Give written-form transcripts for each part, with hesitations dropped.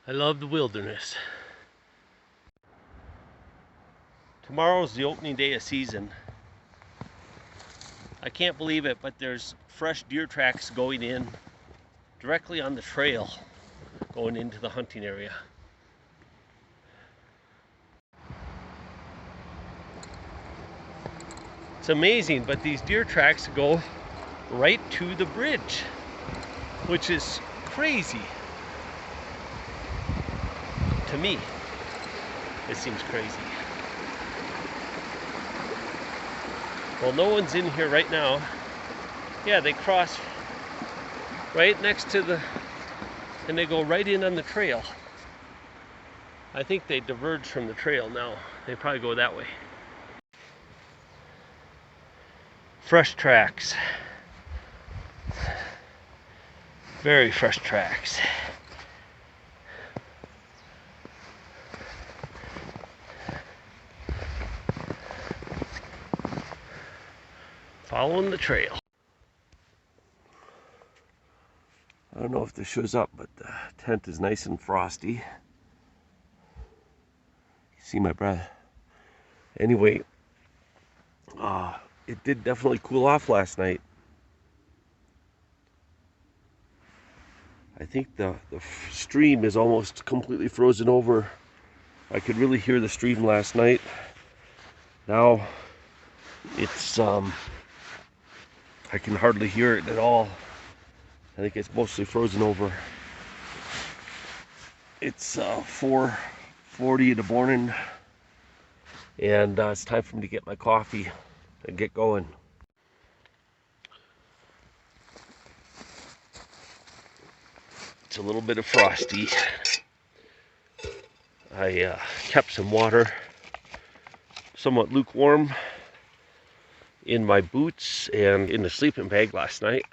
I love the wilderness. Tomorrow's the opening day of season. I can't believe it, but there's fresh deer tracks going in directly on the trail going into the hunting area. It's amazing, but these deer tracks go right to the bridge, which is crazy. To me, it seems crazy. Well, no one's in here right now. Yeah, they cross right next to the, and they go right in on the trail. I think they diverge from the trail now. They probably go that way. Fresh tracks. Very fresh tracks. Following the trail. I don't know if this shows up, but the tent is nice and frosty. You see my breath. Anyway, it did definitely cool off last night. I think the stream is almost completely frozen over. I could really hear the stream last night. Now it's I can hardly hear it at all. I think it's mostly frozen over. It's 4:40 in the morning, and it's time for me to get my coffee and get going. It's a little bit of frosty. I kept some water somewhat lukewarm in my boots and in the sleeping bag last night.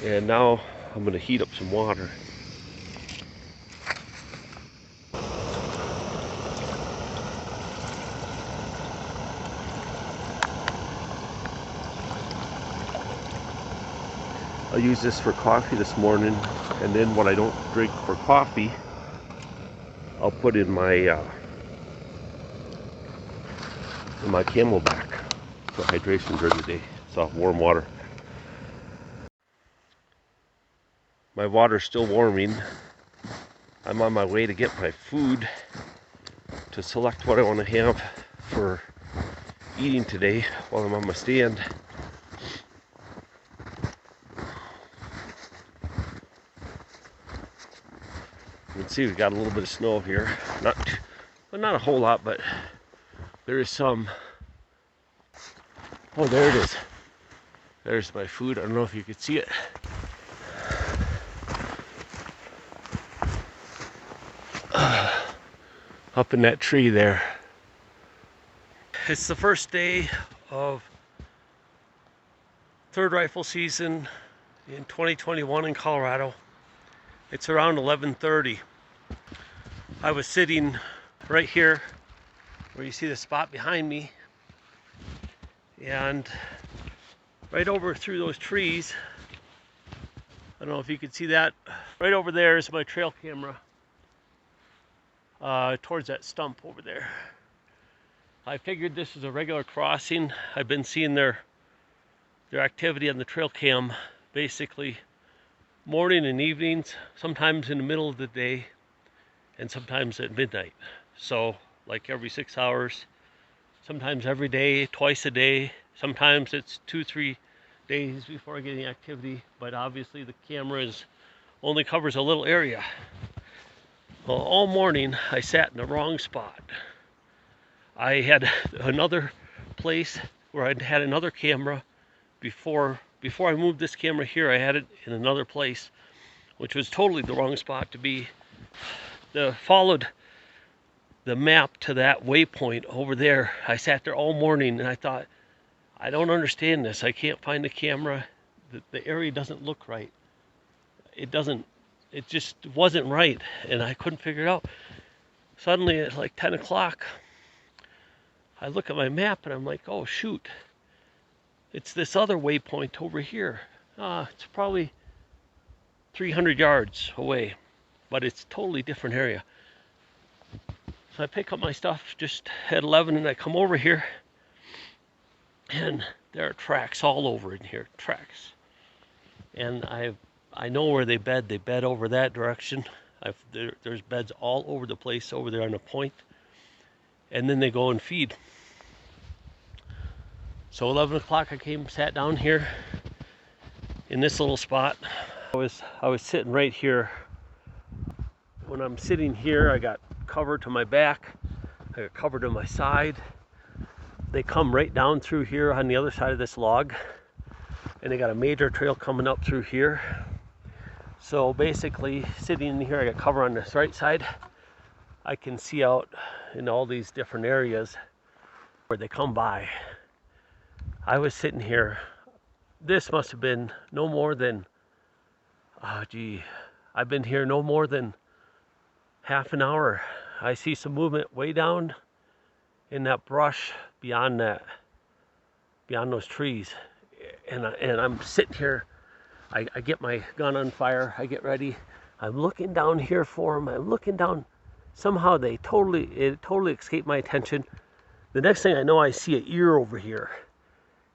And now I'm going to heat up some water. I'll use this for coffee this morning, and then what I don't drink for coffee, I'll put in my Camelback for hydration during the day. It's all warm water. My water's still warming. I'm on my way to get my food to select what I want to have for eating today while I'm on my stand. You can see we've got a little bit of snow here. Not a whole lot, but there is some. Oh, there it is. There's my food. I don't know if you could see it. Up in that tree there. It's the first day of third rifle season in 2021 in Colorado. It's around 11:30. I was sitting right here where you see the spot behind me, and right over through those trees, I don't know if you can see that, right over there is my trail camera, towards that stump over there. I figured this is a regular crossing. I've been seeing their activity on the trail cam basically morning and evenings, sometimes in the middle of the day, and sometimes at midnight. So like every 6 hours, sometimes every day, twice a day. Sometimes it's 2-3 days before I get any activity, but obviously the camera only covers a little area. Well, all morning I sat in the wrong spot. I had another place where I'd had another camera before I moved this camera here. I had it in another place, which was totally the wrong spot to be. Followed the map to that waypoint over there. I sat there all morning and I thought, I don't understand this. I can't find the camera. The area doesn't look right. It just wasn't right, and I couldn't figure it out. Suddenly at like 10 o'clock, I look at my map and I'm like, oh shoot, it's this other waypoint over here. It's probably 300 yards away, but it's a totally different area. So I pick up my stuff just at 11 and I come over here, and there are tracks all over in here, tracks. And I know where they bed. They bed over that direction. There's beds all over the place over there on the point. And then they go and feed. So 11 o'clock I came, sat down here in this little spot. I was sitting right here. When I'm sitting here, I got cover to my back. I got cover to my side. They come right down through here on the other side of this log. And they got a major trail coming up through here. So basically, sitting in here, I got cover on this right side. I can see out in all these different areas where they come by. I was sitting here. This must have been no more than, I've been here no more than half an hour. I see some movement way down in that brush beyond those trees. And I'm sitting here. I get my gun on fire. I get ready. I'm looking down here for them. I'm looking down. Somehow it totally escaped my attention. The next thing I know, I see an ear over here.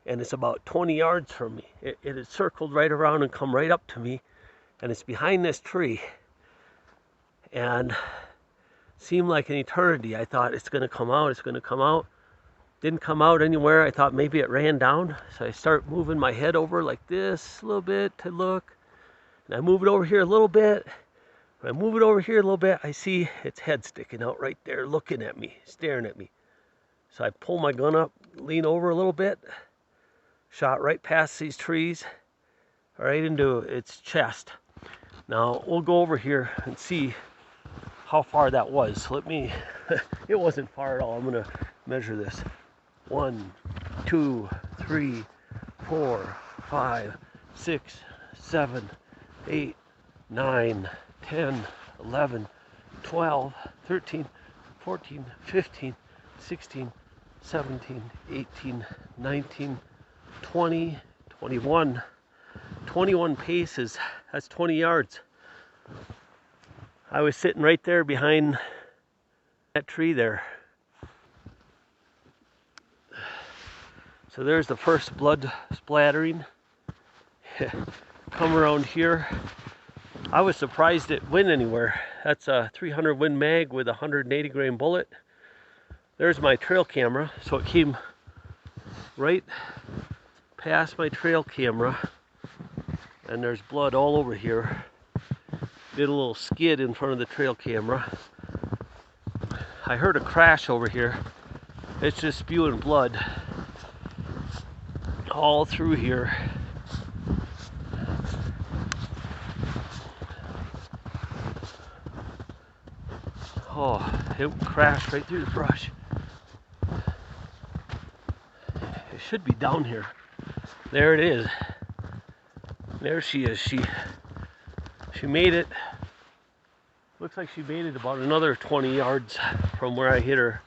And it's about 20 yards from me. It had circled right around and come right up to me. And it's behind this tree. And seemed like an eternity. I thought it's going to come out. It's going to come out. Didn't come out anywhere. I thought maybe it ran down. So I start moving my head over like this a little bit to look. And I move it over here a little bit. When I move it over here a little bit, I see its head sticking out right there, looking at me, staring at me. So I pull my gun up, lean over a little bit, shot right past these trees, right into its chest. Now we'll go over here and see how far that was. It wasn't far at all. I'm gonna measure this. 1, 2, 3, 4, 5, 6, 7, 8, 9, 10, 11, 12, 13, 14, 15, 16, 17, 18, 19, 20, 21. 21 paces. That's 20 yards. I was sitting right there behind that tree there. So there's the first blood splattering. Come around here. I was surprised it went anywhere. That's a 300 Win Mag with a 180 grain bullet. There's my trail camera. So it came right past my trail camera. And there's blood all over here. Did a little skid in front of the trail camera. I heard a crash over here. It's just spewing blood all through here. Oh, it crashed right through the brush. It should be down here. There it is. There she is. She made it. Looks like she made it about another 20 yards from where I hit her.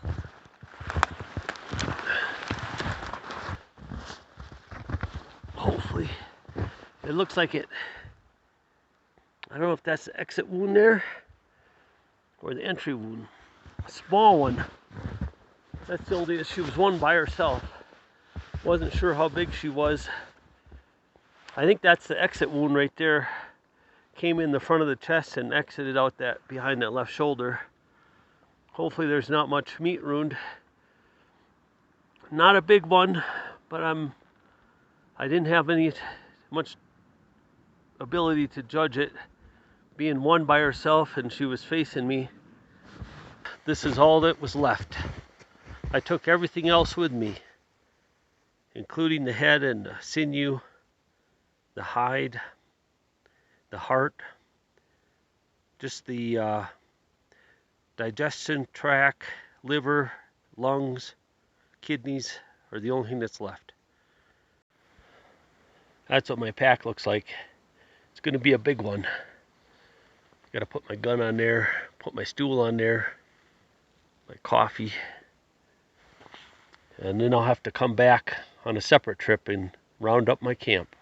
Hopefully. It looks like it. I don't know if that's the exit wound there or the entry wound. A small one. That's the only. She was one by herself. Wasn't sure how big she was. I think that's the exit wound right there. Came in the front of the chest and exited out that behind that left shoulder. Hopefully there's not much meat wound. Not a big one, but I didn't have much ability to judge it. Being one by herself and she was facing me. This is all that was left. I took everything else with me, including the head and the sinew, the hide, the heart, just the digestion tract, liver, lungs, kidneys are the only thing that's left. That's what my pack looks like. It's going to be a big one. Got to put my gun on there, put my stool on there, my coffee, and then I'll have to come back on a separate trip and round up my camp.